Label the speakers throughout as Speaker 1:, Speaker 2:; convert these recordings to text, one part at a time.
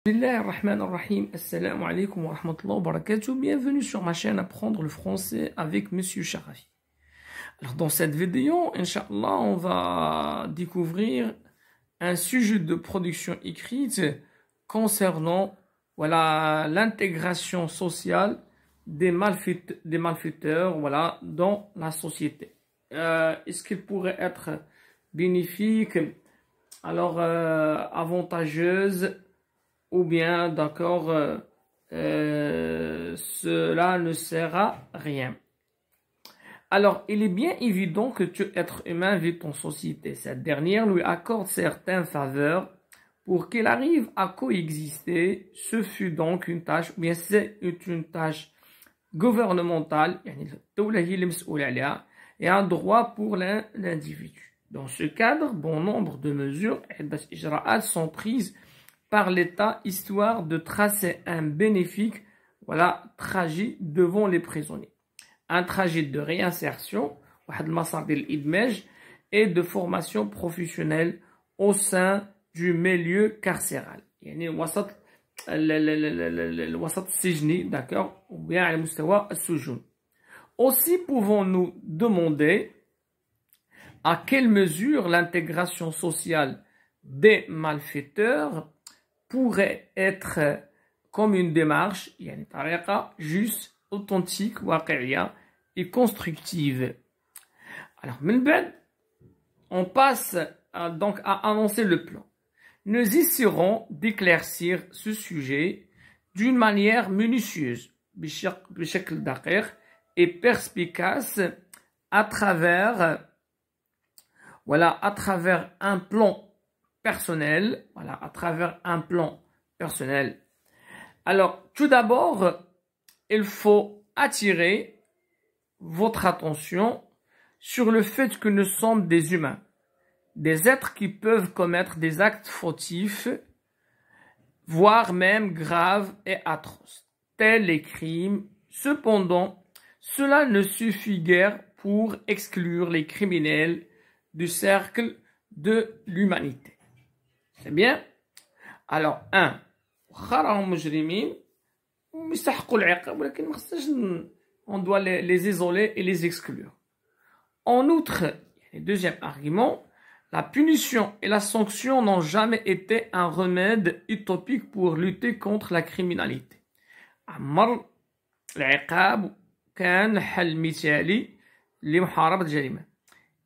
Speaker 1: Bismillahirrahmanirrahim. Assalamu alaikum wa rahmatullahi wa barakatuh. Bienvenue sur ma chaîne Apprendre le français avec Monsieur Sharafi. Alors dans cette vidéo, Inch'Allah, on va découvrir un sujet de production écrite concernant l'intégration sociale des malfaiteurs dans la société. Est-ce qu'il pourrait être bénéfique, avantageuse, ou bien, cela ne sert à rien. Alors, il est bien évident que tout être humain vit en société. Cette dernière lui accorde certaines faveurs pour qu'il arrive à coexister. Ce fut donc une tâche, ou bien c'est une tâche gouvernementale, et un droit pour l'individu. Dans ce cadre, bon nombre de mesures sont prises par l'État, histoire de tracer un bénéfique trajet devant les prisonniers. Un trajet de réinsertion et de formation professionnelle au sein du milieu carcéral. Aussi pouvons-nous demander à quelle mesure l'intégration sociale des malfaiteurs pourrait être comme une démarche juste, authentique, et constructive. Alors, on passe donc à annoncer le plan. Nous essaierons d'éclaircir ce sujet d'une manière minutieuse et perspicace à travers un plan personnel, Alors, tout d'abord, il faut attirer votre attention sur le fait que nous sommes des humains, des êtres qui peuvent commettre des actes fautifs, voire même graves et atroces, tels les crimes. Cependant, cela ne suffit guère pour exclure les criminels du cercle de l'humanité. C'est bien? Alors, on doit les isoler et les exclure. En outre, deuxième argument, la punition et la sanction n'ont jamais été un remède utopique pour lutter contre la criminalité.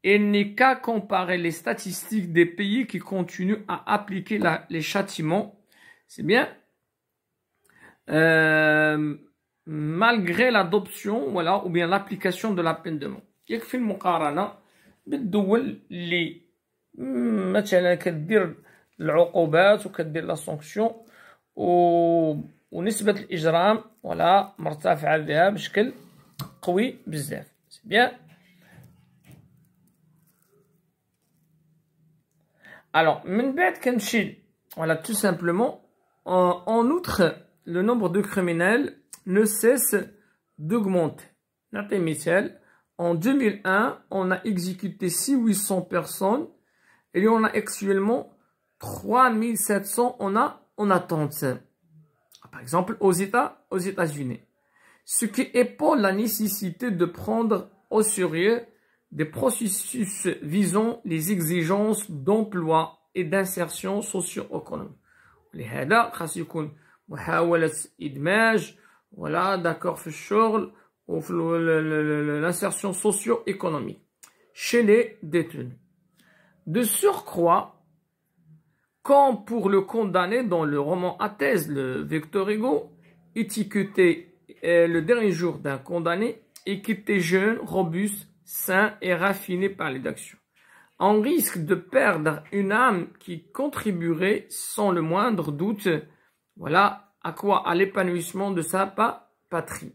Speaker 1: Il n'est qu'à comparer les statistiques des pays qui continuent à appliquer les châtiments, c'est bien, malgré l'adoption, ou bien l'application de la peine de mort. يكفي المقارنة بالدول اللي مثلا كدير العقوبات وكدير لا سانكسيون ونسبة الإجرام مرتفعة بها بشكل قوي بزاف. سي بيان. Alors, tout simplement, en outre, le nombre de criminels ne cesse d'augmenter. En 2001, on a exécuté 600-800 personnes et on a actuellement 3700 en attente. Par exemple, aux États-Unis. Ce qui épaule la nécessité de prendre au sérieux des processus visant les exigences d'emploi et d'insertion socio-économique. لهذا خاص يكون محاولة إدماج في الشغل وفي l'insertion socio-économique chez les détenus. De surcroît, comme pour le condamné dans le roman Athènes, le Victor Hugo, étiqueté le dernier jour d'un condamné et qui était jeune, robuste, sain et raffiné par les actions. On risque de perdre une âme qui contribuerait sans le moindre doute, à l'épanouissement de sa patrie.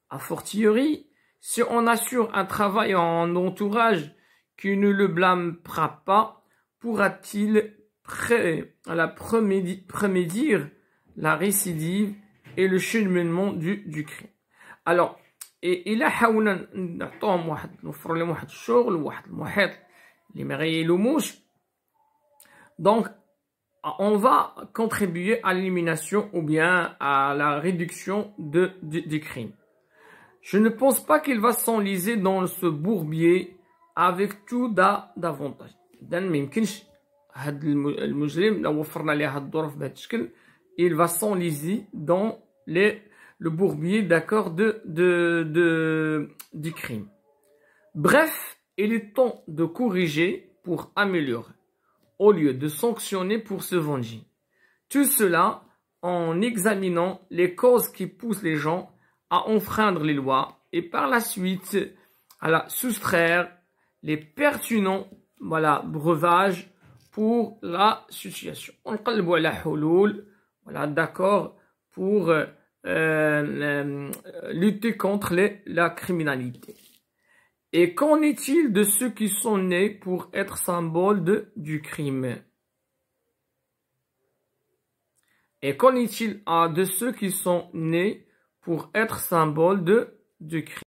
Speaker 1: A fortiori, si on assure un travail en entourage qui ne le blâmera pas, pourra-t-il prémédire la récidive et le cheminement du crime. Alors, إلا حاولنا نعطوهم نوفروا لهم واحد الشغل وواحد المحيط اللي ما غيلوموش. Donc on va contribuer à l'élimination ou bien à la réduction du crime. Je ne pense pas qu'il va s'enliser dans ce bourbier avec tout d'avantages. إذا ما يمكنش هاد المجرم لو وفرنا ليه هاد الظروف بهذا الشكل il va s'enliser dans le bourbier d'accord du crime. Bref, il est temps de corriger pour améliorer au lieu de sanctionner pour se venger. Tout cela en examinant les causes qui poussent les gens à enfreindre les lois et par la suite à soustraire les pertinents breuvages pour la situation. On نقلبوا على حلول d'accord pour lutter contre la criminalité. Et qu'en est-il de ceux qui sont nés pour être symboles du crime? Et qu'en est-il de ceux qui sont nés pour être symboles du crime?